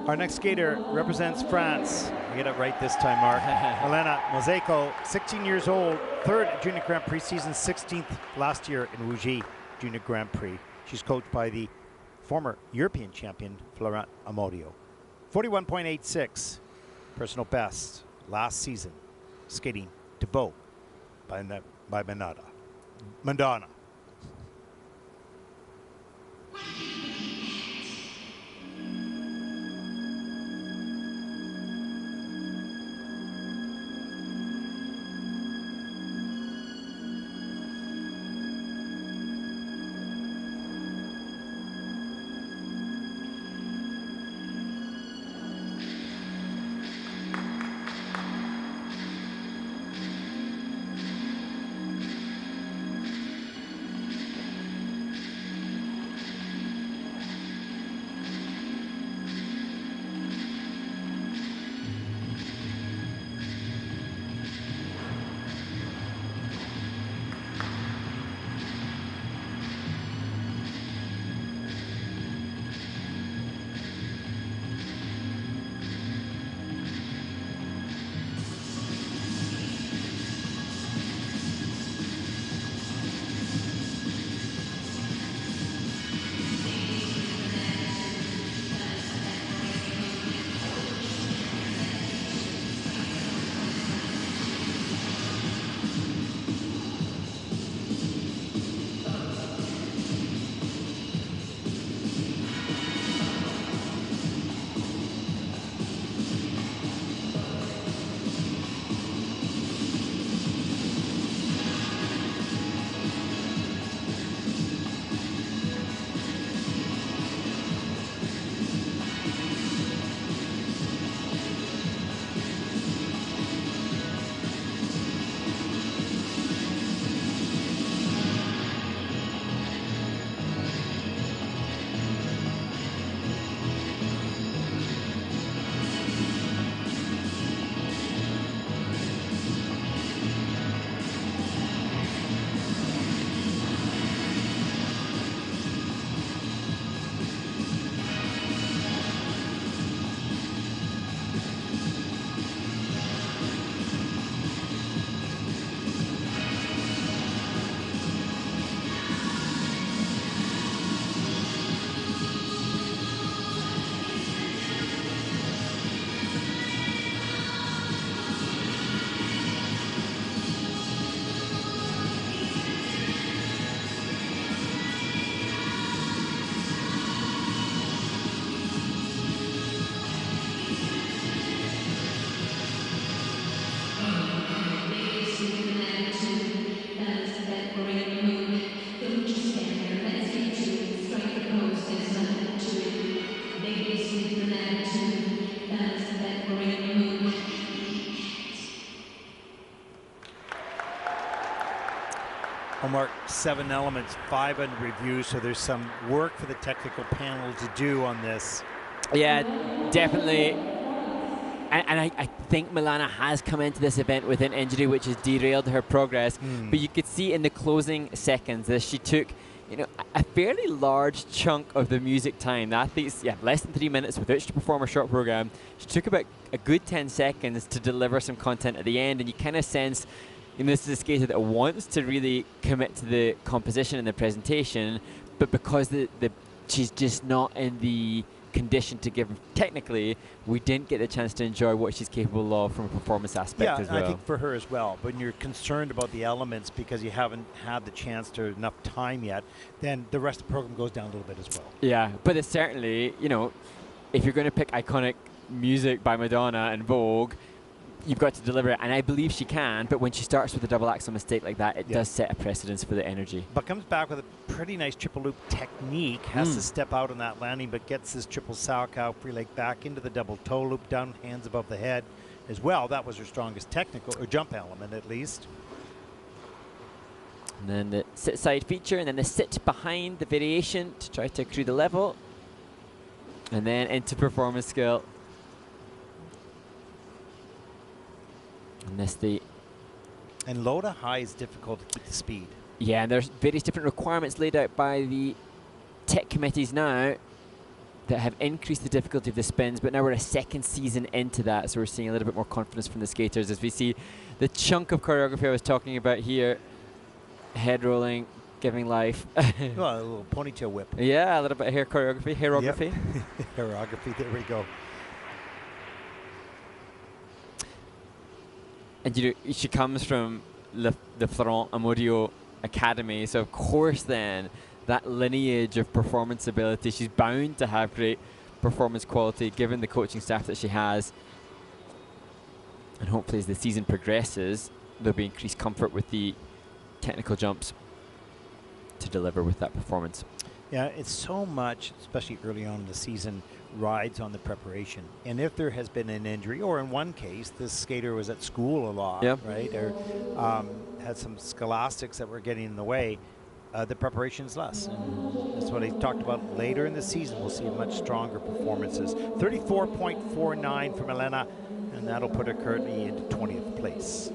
Our next skater represents France. I get it right this time, Mark. Milana, MOZEIKO, 16 years old, 3rd Junior Grand Prix season, 16th last year in Riga Junior Grand Prix. She's coached by the former European champion, Florent Amodio. 41.86 personal best last season, skating to Vogue by Milana. Mark, 7 elements, 5 under review, so there's some work for the technical panel to do on this. Yeah, definitely. And I think Milana has come into this event with an injury which has derailed her progress. But you could see in the closing seconds that she took, you know, a fairly large chunk of the music time. The athletes, less than 3 minutes with which to perform a short program. She took about a good 10 seconds to deliver some content at the end, and you kind of sense, you know, this is a skater that wants to really commit to the composition and the presentation, but because she's just not in the condition to give technically, we didn't get the chance to enjoy what she's capable of from a performance aspect as well. Yeah, I think for her as well. When you're concerned about the elements because you haven't had the chance to enough time yet, then the rest of the program goes down a little bit as well. Yeah, but it's certainly, you know, if you're going to pick iconic music by Madonna and Vogue, you've got to deliver it, and I believe she can, but when she starts with a double axel mistake like that, it does set a precedence for the energy. But comes back with a pretty nice triple loop technique, has to step out on that landing, but gets this triple sow cow free leg back into the double toe loop, down hands above the head as well. That was her strongest technical, or jump element at least. And then the sit side feature, and then the sit behind the variation to try to accrue the level. And then into performance skill. And low to high is difficult to keep the speed. Yeah, and there's various different requirements laid out by the tech committees now. that have increased the difficulty of the spins, but now we're a second season into that, so we're seeing a little bit more confidence from the skaters as we see the chunk of choreography I was talking about here. Head rolling, giving life. Well, a little ponytail whip. Yeah, a little bit of hair choreography, hairography. Yep. Hairography, there we go. And you know, she comes from the FRA Amodio Academy, so of course then that lineage of performance ability, she's bound to have great performance quality given the coaching staff that she has. And hopefully as the season progresses, there'll be increased comfort with the technical jumps to deliver with that performance. Yeah, it's so much, especially early on in the season, rides on the preparation. And if there has been an injury, or in one case, this skater was at school a lot, right, or had some scholastics that were getting in the way, the preparation's less. And that's what I talked about later in the season. We'll see much stronger performances. 34.49 for Milana, and that'll put her currently into 20th place.